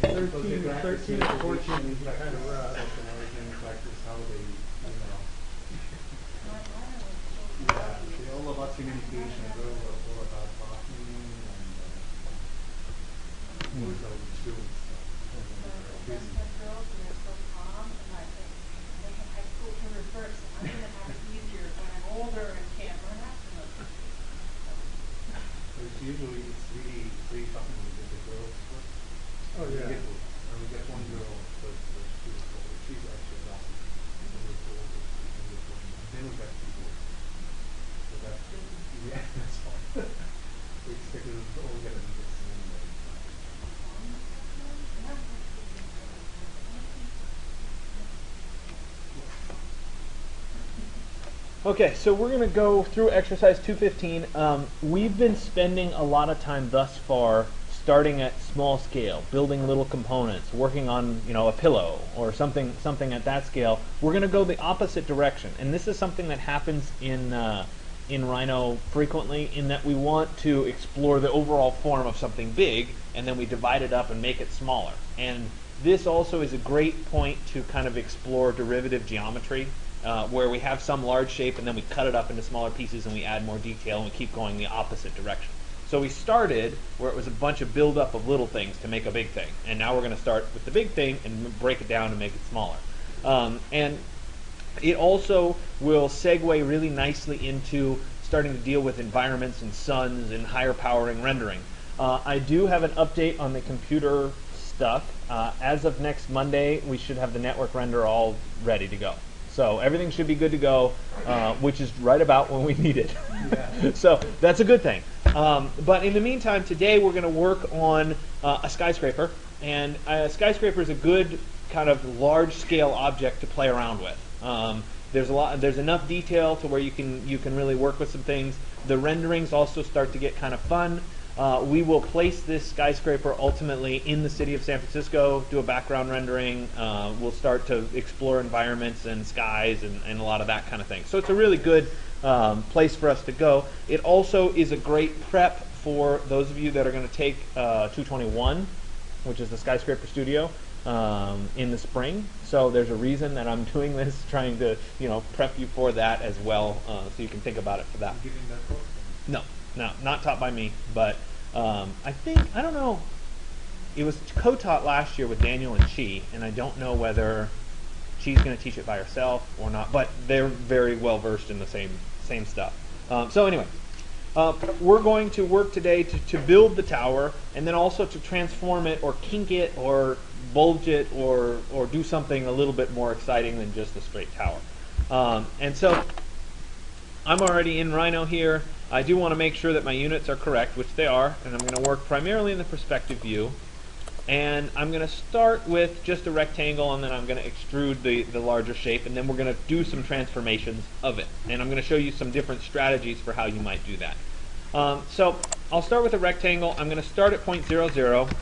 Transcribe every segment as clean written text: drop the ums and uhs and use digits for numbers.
13, 13 and 14 is kind of rough. Practice how they, yeah, they're all about communication, they're all about talking, and those are doing stuff. Busy. Girls and they're so calm, and I think they can high school can reverse. I'm going to have it easier when I'm older and can't run after them. It's usually really talking with the girls first. Oh, yeah. We get one girl, but she's actually not. Then we got people. So that's, yeah, that's fine. We expected them to all get a bit same way. Okay, so we're going to go through exercise 215. We've been spending a lot of time thus far starting at small scale, building little components, working on a pillow or something at that scale. We're going to go the opposite direction, and this is something that happens in Rhino frequently, in that we want to explore the overall form of something big, and then we divide it up and make it smaller. And this also is a great point to kind of explore derivative geometry, where we have some large shape and then we cut it up into smaller pieces and we add more detail and we keep going the opposite direction. So we started where it was a bunch of buildup of little things to make a big thing, and now we're going to start with the big thing and break it down and make it smaller. And it also will segue really nicely into starting to deal with environments and suns and higher powering rendering. I do have an update on the computer stuff. As of next Monday, we should have the network render all ready to go. So everything should be good to go, which is right about when we need it. Yeah. So that's a good thing. But in the meantime, today we're going to work on a skyscraper. And a skyscraper is a good kind of large-scale object to play around with. There's enough detail to where you can really work with some things. The renderings also start to get kind of fun. We will place this skyscraper ultimately in the city of San Francisco, do a background rendering. We'll start to explore environments and skies and a lot of that kind of thing. So it's a really good place for us to go. It also is a great prep for those of you that are going to take 221, which is the skyscraper studio, in the spring. So there's a reason that I'm doing this, trying to prep you for that as well, so you can think about it for that. Giving that course? No, not taught by me, but I don't know, it was co-taught last year with Daniel and Chi, and I don't know whether Chi's going to teach it by herself or not, but they're very well versed in the same stuff. So anyway, we're going to work today to build the tower, and then also to transform it or kink it or bulge it or do something a little bit more exciting than just a straight tower. And so I'm already in Rhino here. I do want to make sure that my units are correct, which they are, and I'm going to work primarily in the perspective view. And I'm going to start with just a rectangle, and then I'm going to extrude the larger shape, and then we're going to do some transformations of it. And I'm going to show you some different strategies for how you might do that. So I'll start with a rectangle. I'm going to start at 0.00,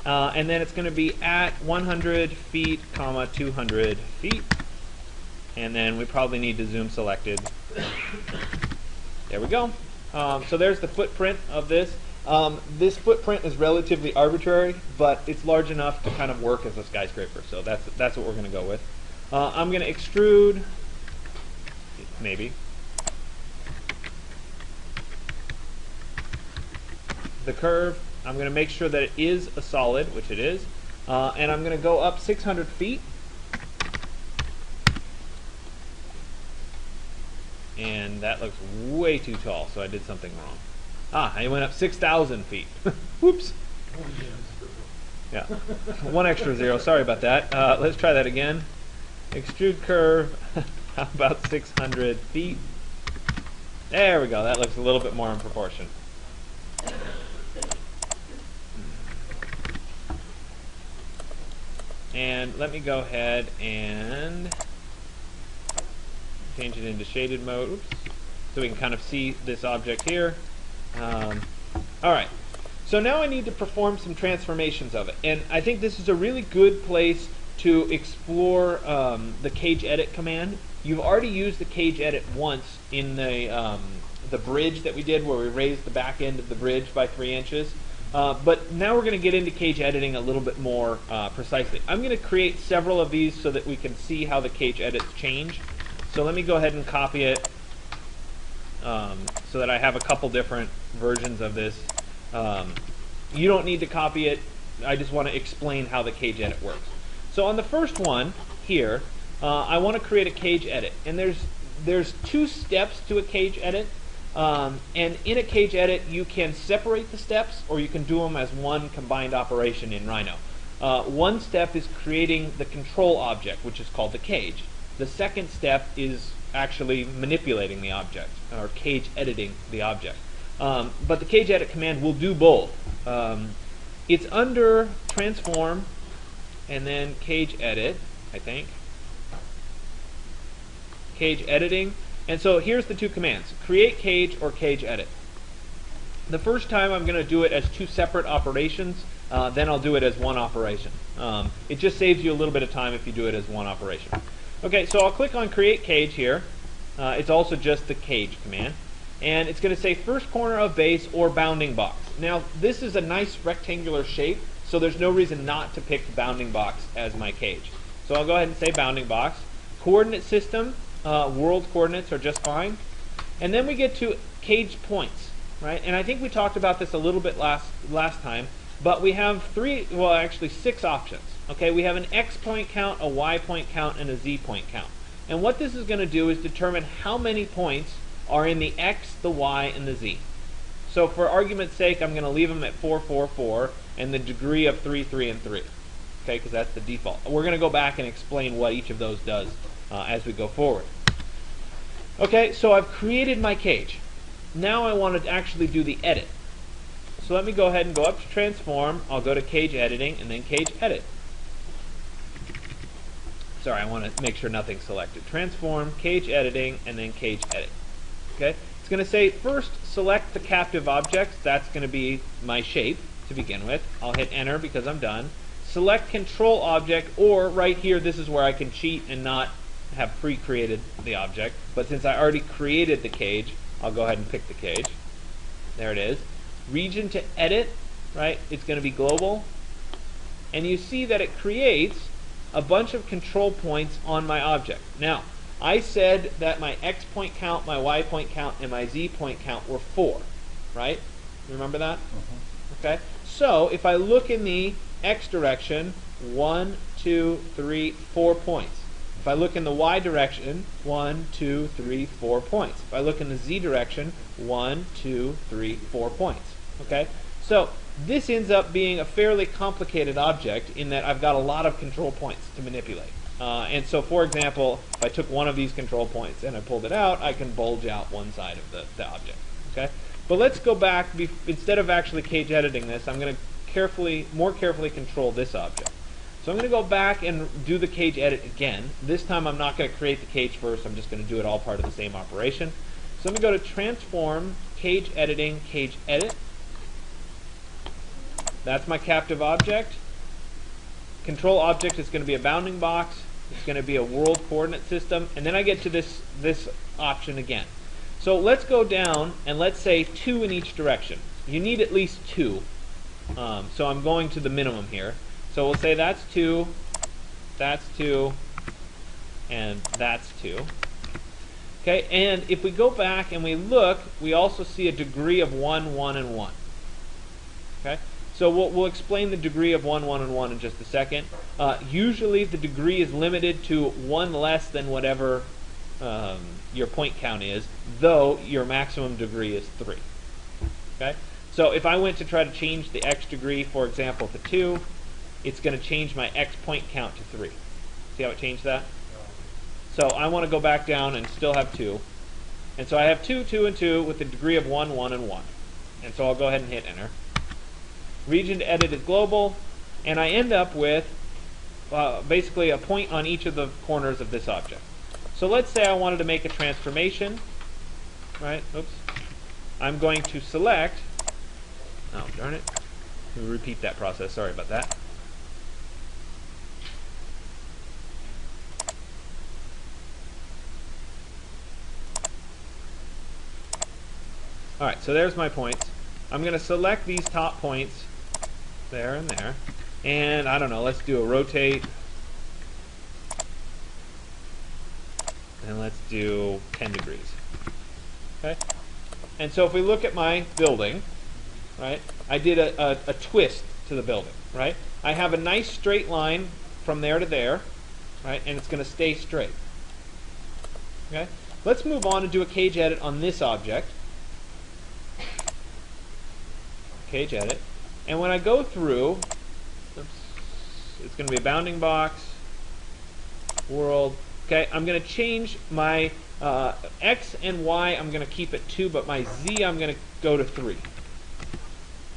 and then it's going to be at 100 feet, 200 feet. And then we probably need to zoom selected. There we go. So there's the footprint of this. This footprint is relatively arbitrary, but it's large enough to kind of work as a skyscraper. So that's what we're going to go with. I'm going to extrude, maybe, the curve. I'm going to make sure that it is a solid, which it is. And I'm going to go up 600 feet. And that looks way too tall, so I did something wrong. I went up 6,000 feet. Whoops. Yeah, one extra zero. Sorry about that. Let's try that again. Extrude curve. How about 600 feet? There we go. That looks a little bit more in proportion. And let me go ahead and change it into shaded mode. Oops. So we can kind of see this object here. Alright, so now I need to perform some transformations of it, and I think this is a really good place to explore the cage edit command. You've already used the cage edit once in the bridge that we did, where we raised the back end of the bridge by 3 inches. But now we're going to get into cage editing a little bit more precisely. I'm going to create several of these so that we can see how the cage edits change. So let me go ahead and copy it so that I have a couple different versions of this. You don't need to copy it. I just want to explain how the cage edit works. So on the first one here, I want to create a cage edit. And there's two steps to a cage edit. And in a cage edit, you can separate the steps, or you can do them as one combined operation in Rhino. One step is creating the control object, which is called the cage. The second step is actually manipulating the object, or cage editing the object. But the cage edit command will do both. It's under transform and then cage edit, I think. Cage editing. And so here's the two commands: create cage or cage edit. The first time I'm going to do it as two separate operations, then I'll do it as one operation. It just saves you a little bit of time if you do it as one operation. Okay, so I'll click on create cage here. It's also just the cage command. And it's going to say first corner of base or bounding box. Now this is a nice rectangular shape, so there's no reason not to pick bounding box as my cage. So I'll go ahead and say bounding box. Coordinate system, world coordinates are just fine. And then we get to cage points, right? And I think we talked about this a little bit last time, but we have six options. Okay, we have an X point count, a Y point count, and a Z point count. And what this is going to do is determine how many points are in the X, the Y, and the Z. So for argument's sake, I'm going to leave them at 4, 4, 4, and the degree of 3, 3, and 3. Okay, because that's the default. We're going to go back and explain what each of those does as we go forward. Okay, so I've created my cage. Now I want to actually do the edit. So let me go ahead and go up to transform. I'll go to cage editing and then cage edit. Sorry, I want to make sure nothing's selected. Transform, cage editing, and then cage edit. Okay, it's going to say first select the captive objects. That's going to be my shape to begin with. I'll hit enter because I'm done. Select control object, or right here, this is where I can cheat and not have pre-created the object. But since I already created the cage, I'll go ahead and pick the cage. There it is. Region to edit, right? It's going to be global. And you see that it creates a bunch of control points on my object. Now, I said that my X point count, my Y point count, and my Z point count were 4, right? Remember that? Okay. So if I look in the X direction, 1, 2, 3, 4 points. If I look in the Y direction, 1, 2, 3, 4 points. If I look in the Z direction, 1, 2, 3, 4 points. Okay. So this ends up being a fairly complicated object in that I've got a lot of control points to manipulate. And so, for example, if I took one of these control points and I pulled it out, I can bulge out one side of the object. Okay? But let's go back. Instead of actually cage editing this, I'm going to more carefully control this object. So I'm going to go back and do the cage edit again. This time I'm not going to create the cage first. I'm just going to do it all part of the same operation. So I'm going to go to transform, cage editing, cage edit. That's my captive object. Control object is going to be a bounding box. It's going to be a world coordinate system. And then I get to this option again. So let's go down and let's say 2 in each direction. You need at least 2. So I'm going to the minimum here. So we'll say that's 2, and that's 2. Okay, and if we go back and we look, we also see a degree of 1, 1, and 1. Okay? So we'll explain the degree of 1, 1, and 1 in just a second. Usually the degree is limited to 1 less than whatever your point count is, though your maximum degree is 3. Okay? So if I went to try to change the X degree, for example, to 2, it's going to change my X point count to 3. See how it changed that? So I want to go back down and still have 2. And so I have 2, 2, and 2 with a degree of 1, 1, and 1. And so I'll go ahead and hit enter. Region to edit is global, and I end up with basically a point on each of the corners of this object. So let's say I wanted to make a transformation, right? Oops. I'm going to select, oh darn it, let me repeat that process, sorry about that. Alright, so there's my points. I'm going to select these top points there and there. And I don't know, let's do a rotate. And let's do 10 degrees. Okay? And so if we look at my building, right, I did a twist to the building, right? I have a nice straight line from there to there, right, and it's going to stay straight. Okay? Let's move on and do a cage edit on this object. Cage edit. And when I go through, oops, it's going to be a bounding box, world. Okay, I'm going to change my X and Y, I'm going to keep at 2, but my Z I'm going to go to 3.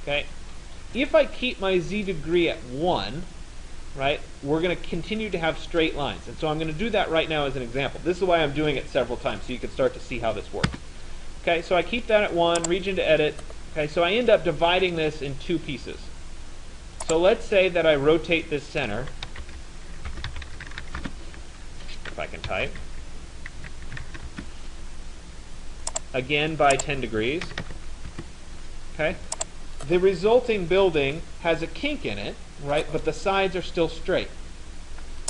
Okay, if I keep my Z degree at 1, right, we're going to continue to have straight lines. And so I'm going to do that right now as an example. This is why I'm doing it several times, so you can start to see how this works. Okay, so I keep that at 1, region to edit. Okay, so I end up dividing this in 2 pieces. So let's say that I rotate this center, if I can type, again by 10 degrees. Okay, the resulting building has a kink in it, right, but the sides are still straight.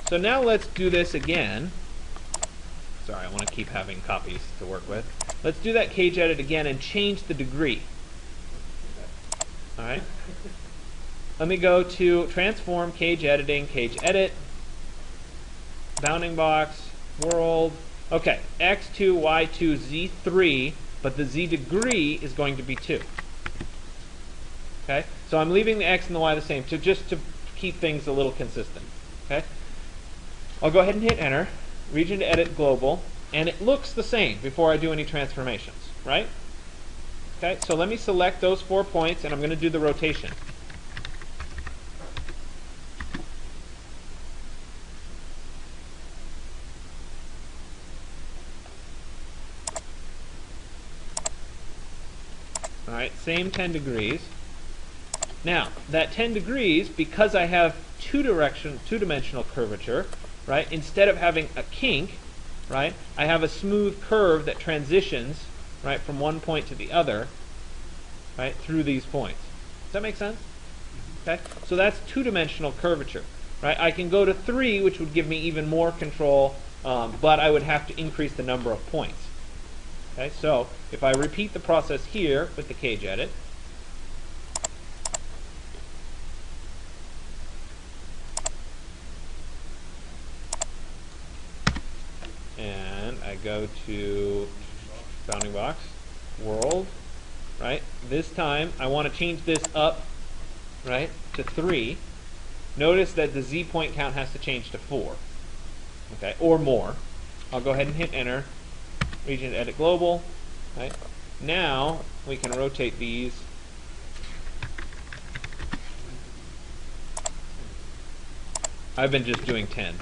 So now let's do this again. Sorry, I want to keep having copies to work with. Let's do that cage edit again and change the degree. All right. Let me go to transform, cage editing, cage edit, bounding box, world. Okay, x2, y2, z3, but the z degree is going to be 2. Okay, so I'm leaving the x and the y the same, just to keep things a little consistent. Okay, I'll go ahead and hit enter, region to edit global, and it looks the same before I do any transformations, right? Okay, so let me select those 4 points, and I'm going to do the rotation. All right, same 10 degrees. Now, that 10 degrees, because I have two-dimensional curvature, right, instead of having a kink, right, I have a smooth curve that transitions, right, from one point to the other, right, through these points. Does that make sense? Okay, so that's two-dimensional curvature, right? I can go to 3, which would give me even more control, but I would have to increase the number of points. Okay, so if I repeat the process here with the cage edit, and I go to bounding box, world, right? This time I want to change this up, right, to 3. Notice that the Z point count has to change to 4, okay, or more. I'll go ahead and hit enter, region to edit global, right? Now we can rotate these. I've been just doing 10,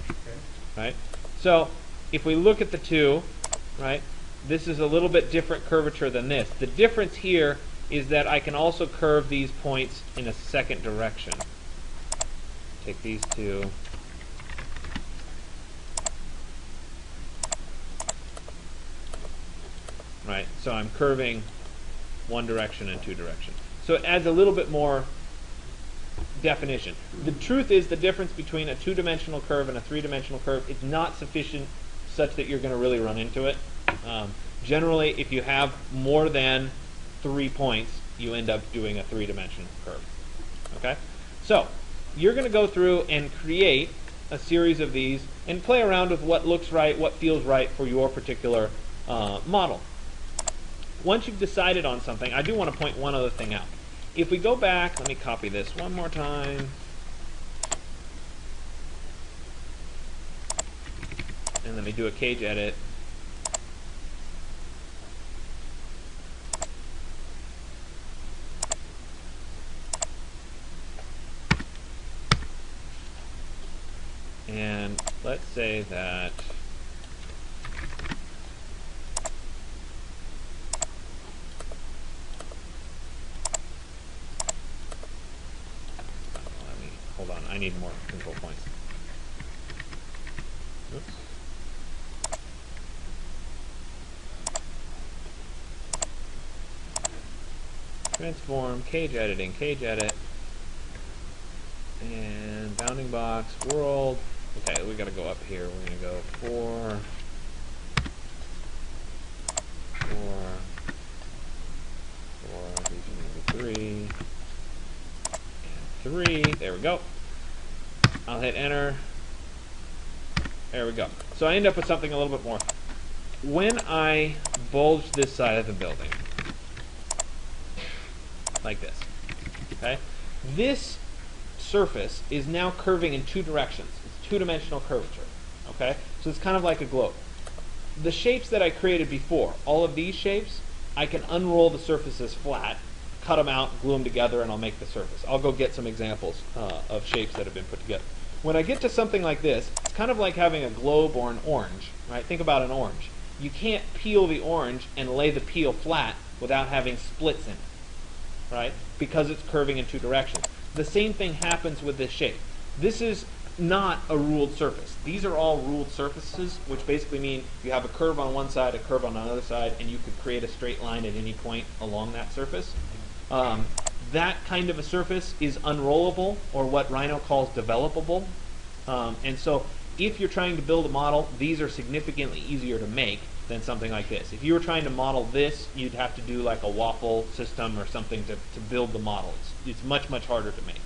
right? So if we look at the two, right, this is a little bit different curvature than this. The difference here is that I can also curve these points in a second direction. Take these two. Right, so I'm curving one direction and 2 directions. So it adds a little bit more definition. The truth is the difference between a 2-dimensional curve and a 3-dimensional curve is not sufficient such that you're going to really run into it. Generally, if you have more than 3 points, you end up doing a 3-dimensional curve. Okay? So, you're going to go through and create a series of these and play around with what looks right, what feels right for your particular model. Once you've decided on something, I do want to point one other thing out. If we go back, let me copy this one more time. And let me do a cage edit. And let's say that hold on, I need more control points. Oops. Transform, cage editing, cage edit. bounding box, world. Okay, we gotta go up here. We're gonna go 4, 4, these are gonna be 3, and 3. There we go. I'll hit enter. There we go. So I end up with something a little bit more. When I bulge this side of the building, like this, okay, this surface is now curving in 2 directions. It's 2-dimensional curvature, okay? So it's kind of like a globe. The shapes that I created before, all of these shapes, I can unroll the surfaces flat, cut them out, glue them together, and I'll make the surface. I'll go get some examples of shapes that have been put together. When I get to something like this, it's kind of like having a globe or an orange, right? Think about an orange. You can't peel the orange and lay the peel flat without having splits in it, right? Because it's curving in 2 directions. The same thing happens with this shape. This is not a ruled surface. These are all ruled surfaces, which basically mean you have a curve on one side, a curve on another side, and you could create a straight line at any point along that surface. That kind of a surface is unrollable, or what Rhino calls developable. And so if you're trying to build a model, these are significantly easier to make than something like this. If you were trying to model this, you'd have to do like a waffle system or something to build the model. It's much, much harder to make.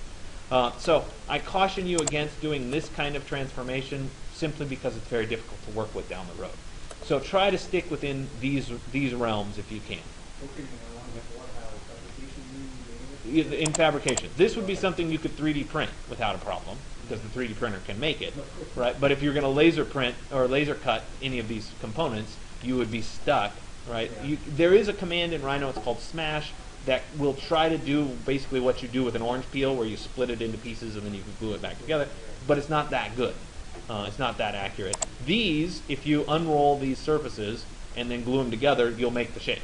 So I caution you against doing this kind of transformation simply because it's very difficult to work with down the road. So try to stick within these realms if you can. In fabrication. This would be something you could 3D print without a problem, because the 3D printer can make it, right? But if you're going to laser print or laser cut any of these components, you would be stuck, right? Yeah. There is a command in Rhino, it's called smash, that will try to do basically what you do with an orange peel, where you split it into pieces and then you can glue it back together, but it's not that good. It's not that accurate. These, if you unroll these surfaces and then glue them together, you'll make the shape.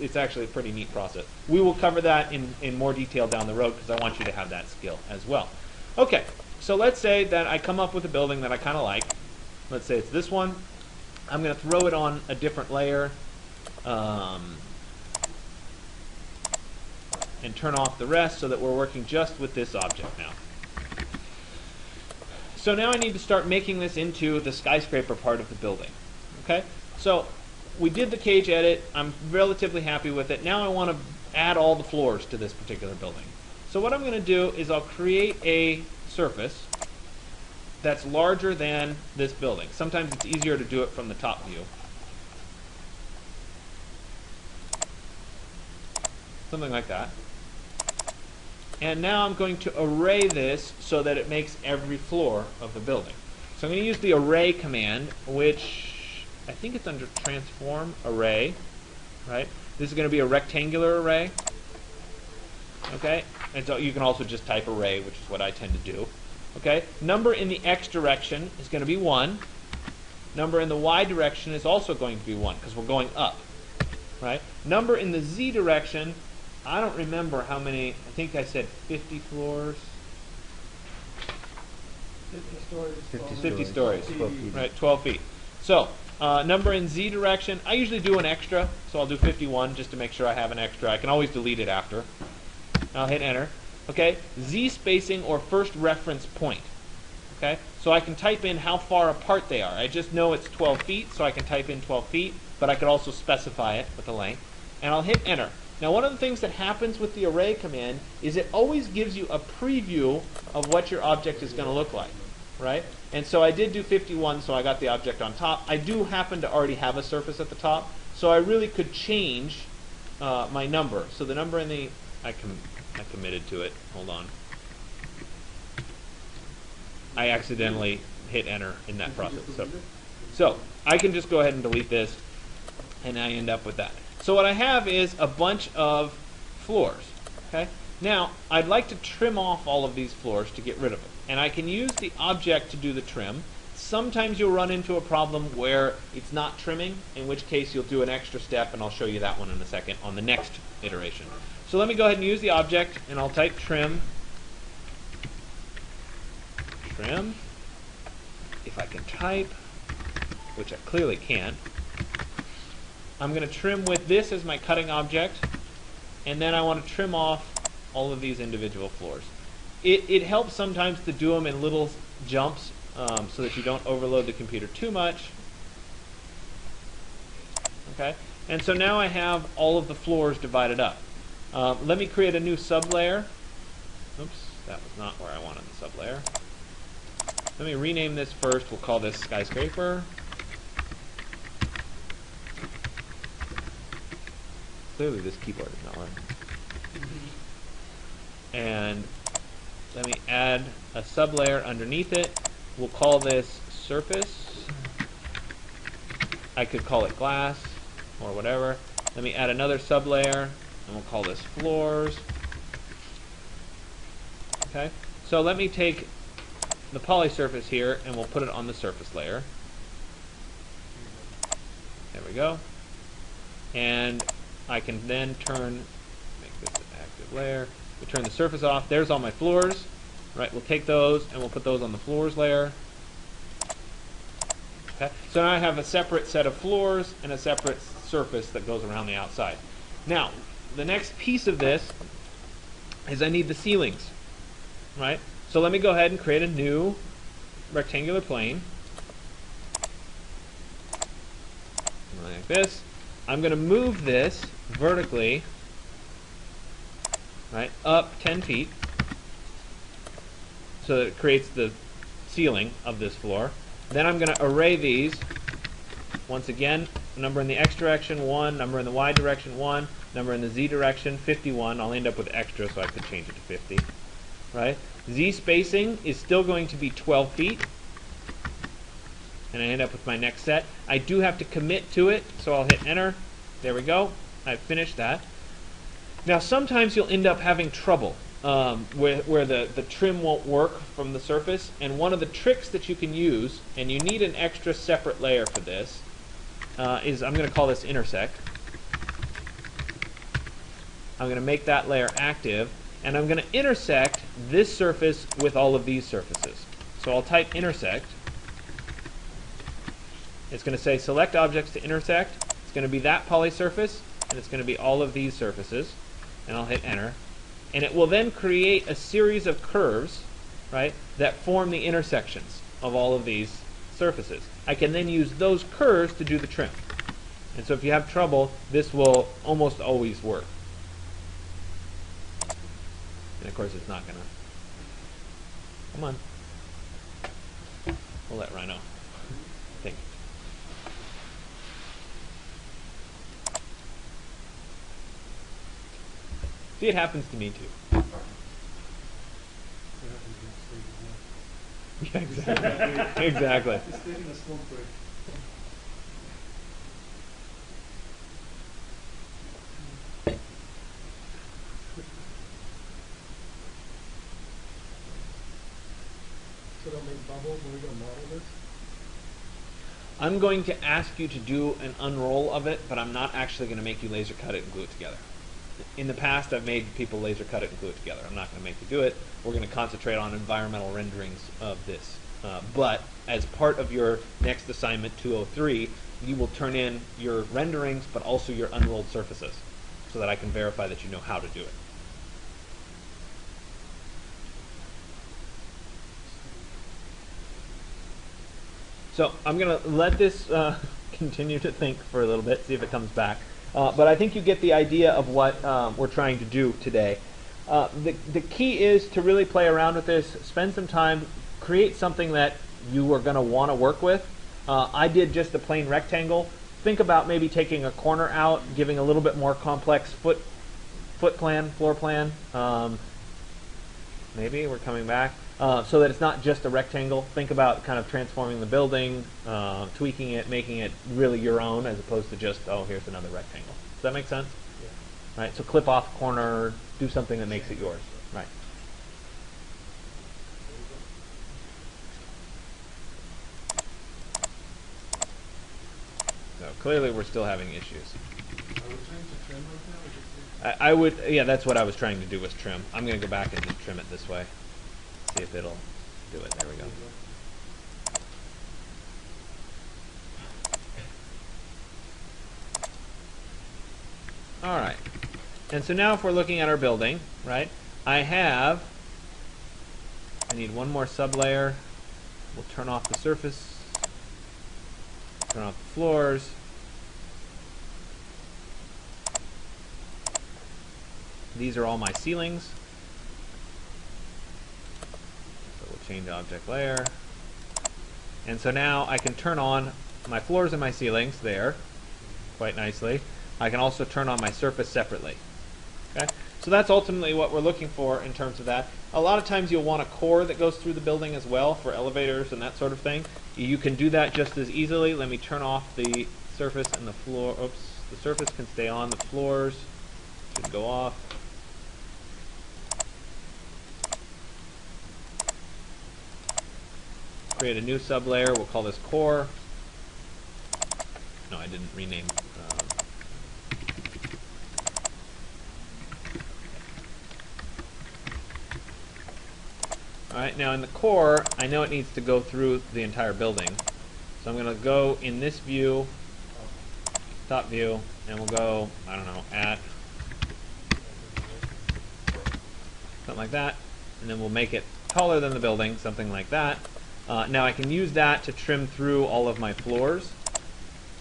It's actually a pretty neat process. We will cover that in more detail down the road because I want you to have that skill as well. Okay, so let's say that I come up with a building that I kind of like. Let's say it's this one. I'm going to throw it on a different layer and turn off the rest so that we're working just with this object now. So now I need to start making this into the skyscraper part of the building. Okay, so we did the cage edit. I'm relatively happy with it. Now I want to add all the floors to this particular building. So what I'm going to do is I'll create a surface that's larger than this building. Sometimes it's easier to do it from the top view. Something like that. And now I'm going to array this so that it makes every floor of the building. So I'm going to use the array command, which I think it's under transform array, right? This is going to be a rectangular array, okay? And so you can also just type array, which is what I tend to do, okay? Number in the x direction is going to be 1. Number in the y direction is also going to be 1 because we're going up, right? Number in the z direction, I don't remember how many. I think I said 50 floors. 50 stories. 50 stories, 12 feet. right? 12 feet. So number in z direction, I usually do an extra, so I'll do 51 just to make sure I have an extra. I can always delete it after. I'll hit enter. Okay, z spacing or first reference point. Okay, so I can type in how far apart they are. I just know it's 12 feet, so I can type in 12 feet, but I could also specify it with a length. And I'll hit enter. Now one of the things that happens with the array command is it always gives you a preview of what your object is going to look like, right? And so I did do 51, so I got the object on top. I do happen to already have a surface at the top, so I really could change my number. So the number in the... I committed to it. Hold on. I accidentally hit enter in that process. So I can just go ahead and delete this, and I end up with that. So what I have is a bunch of floors. Okay. Now I'd like to trim off all of these floors to get rid of them, and I can use the object to do the trim. Sometimes you'll run into a problem where it's not trimming, in which case you'll do an extra step, and I'll show you that one in a second on the next iteration. So let me go ahead and use the object, and I'll type trim. Trim. If I can type, which I clearly can't, I'm going to trim with this as my cutting object, and then I want to trim off all of these individual floors. It helps sometimes to do them in little jumps so that you don't overload the computer too much. Okay, and so now I have all of the floors divided up. Let me create a new sublayer. Oops, that was not where I wanted the sublayer. Let me rename this first. We'll call this skyscraper. Clearly this keyboard is not working. And let me add a sublayer underneath it. We'll call this surface. I could call it glass or whatever. Let me add another sublayer, and we'll call this floors. Okay, so let me take the poly surface here, and we'll put it on the surface layer. There we go. And I can then make this an active layer. We turn the surface off. There's all my floors. Right, we'll take those and we'll put those on the floors layer. Okay, so now I have a separate set of floors and a separate surface that goes around the outside. Now, the next piece of this is I need the ceilings. Right, so let me go ahead and create a new rectangular plane. Like this. I'm going to move this vertically, right, up 10 feet so that it creates the ceiling of this floor. Then I'm going to array these. Once again, number in the x direction 1, number in the y direction 1, number in the z direction 51. I'll end up with extra, so I could change it to 50. Right? Z spacing is still going to be 12 feet. And I end up with my next set. I do have to commit to it, so I'll hit enter. There we go. I've finished that. Now sometimes you'll end up having trouble where the trim won't work from the surface, and one of the tricks that you can use, and you need an extra separate layer for this, is I'm going to call this intersect. I'm going to make that layer active, and I'm going to intersect this surface with all of these surfaces. So I'll type intersect. It's going to say select objects to intersect. It's going to be that poly surface, and it's going to be all of these surfaces. And I'll hit enter. And it will then create a series of curves, right, that form the intersections of all of these surfaces. I can then use those curves to do the trim. And so if you have trouble, this will almost always work. And of course it's not going to. Come on. We'll let Rhino think. See, it happens to me too. Yeah, exactly. Exactly. Just taking a smoke break. So don't make bubbles when we go model this? I'm going to ask you to do an unroll of it, but I'm not actually going to make you laser cut it and glue it together. In the past, I've made people laser cut it and glue it together. I'm not going to make you do it. We're going to concentrate on environmental renderings of this. But as part of your next assignment 203, you will turn in your renderings, but also your unrolled surfaces, so that I can verify that you know how to do it. So I'm going to let this continue to think for a little bit, see if it comes back. But I think you get the idea of what we're trying to do today. The key is to really play around with this, spend some time, create something that you are going to want to work with. I did just a plain rectangle. Think about maybe taking a corner out, giving a little bit more complex floor plan. Maybe we're coming back. So that it's not just a rectangle. Think about kind of transforming the building, tweaking it, making it really your own, as opposed to just, oh, here's another rectangle. Does that make sense? Yeah. Right. So clip off a corner, do something that makes it yours. Right. So clearly, we're still having issues. Are we trying to trim right now? I would, yeah, that's what I was trying to do, was trim. I'm going to go back and just trim it this way. See if it'll do it. There we go. All right. And so now if we're looking at our building, right, I have I need one more sublayer. We'll turn off the surface, turn off the floors. These are all my ceilings. So we'll change object layer. And so now I can turn on my floors and my ceilings there quite nicely. I can also turn on my surface separately. Okay? So that's ultimately what we're looking for in terms of that. A lot of times you'll want a core that goes through the building as well for elevators and that sort of thing. You can do that just as easily. Let me turn off the surface and the floor. Oops, the surface can stay on. The floors should go off. Create a new sublayer. We'll call this core. No, I didn't rename. Alright, now in the core, I know it needs to go through the entire building. So I'm going to go in this view, top view, and we'll go, I don't know, at something like that. And then we'll make it taller than the building, something like that. Now I can use that to trim through all of my floors.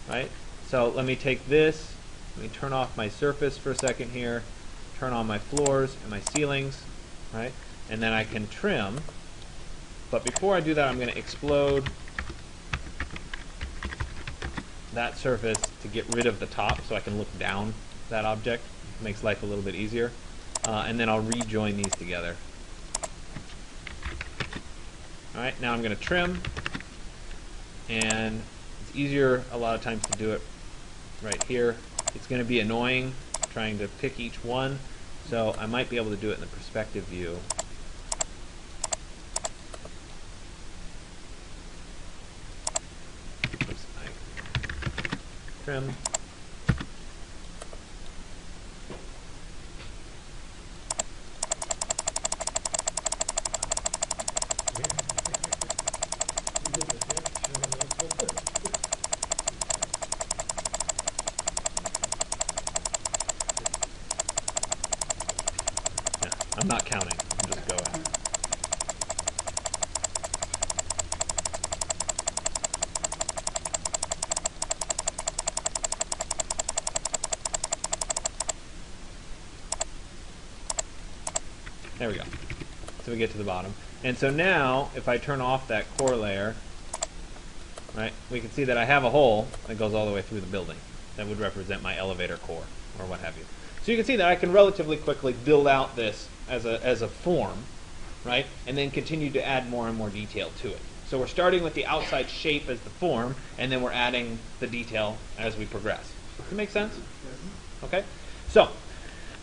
Right? So let me take this, let me turn off my surface for a second here, turn on my floors and my ceilings, right? And then I can trim. But before I do that, I'm going to explode that surface to get rid of the top so I can look down that object. It makes life a little bit easier. And then I'll rejoin these together. Alright, now I'm going to trim. And it's easier a lot of times to do it right here. It's going to be annoying trying to pick each one. So I might be able to do it in the perspective view. Oops, trim. I'm not counting. I'm just going. There we go. So we get to the bottom. And so now, if I turn off that core layer, right, we can see that I have a hole that goes all the way through the building. That would represent my elevator core, or what have you. So you can see that I can relatively quickly build out this as a form, right, and then continue to add more and more detail to it. So we're starting with the outside shape as the form, and then we're adding the detail as we progress. Does that make sense? Okay. So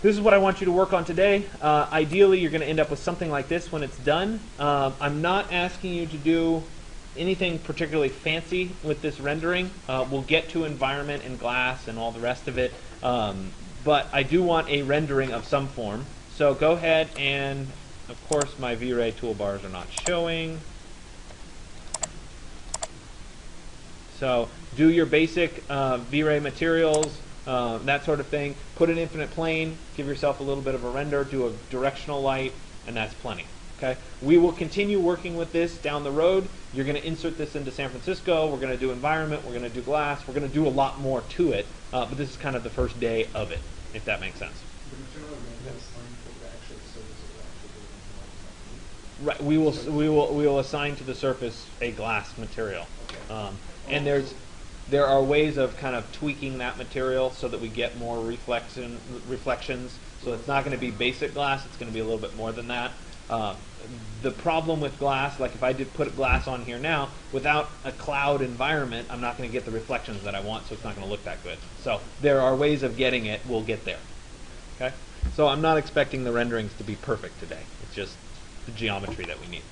this is what I want you to work on today. Ideally, you're going to end up with something like this when it's done. I'm not asking you to do anything particularly fancy with this rendering. We'll get to environment and glass and all the rest of it. But I do want a rendering of some form. So go ahead and, of course, my V-Ray toolbars are not showing. So do your basic V-Ray materials, that sort of thing. Put an infinite plane, give yourself a little bit of a render, do a directional light, and that's plenty. Okay? We will continue working with this down the road. You're going to insert this into San Francisco. We're going to do environment. We're going to do glass. We're going to do a lot more to it. But this is kind of the first day of it, if that makes sense. Right. We will assign to the surface a glass material. And there are ways of kind of tweaking that material so that we get more reflections. So it's not going to be basic glass. It's going to be a little bit more than that. The problem with glass, like if I did put glass on here now, without a cloud environment, I'm not going to get the reflections that I want, so it's not going to look that good. So there are ways of getting it. We'll get there. Okay? So I'm not expecting the renderings to be perfect today. It's just the geometry that we need.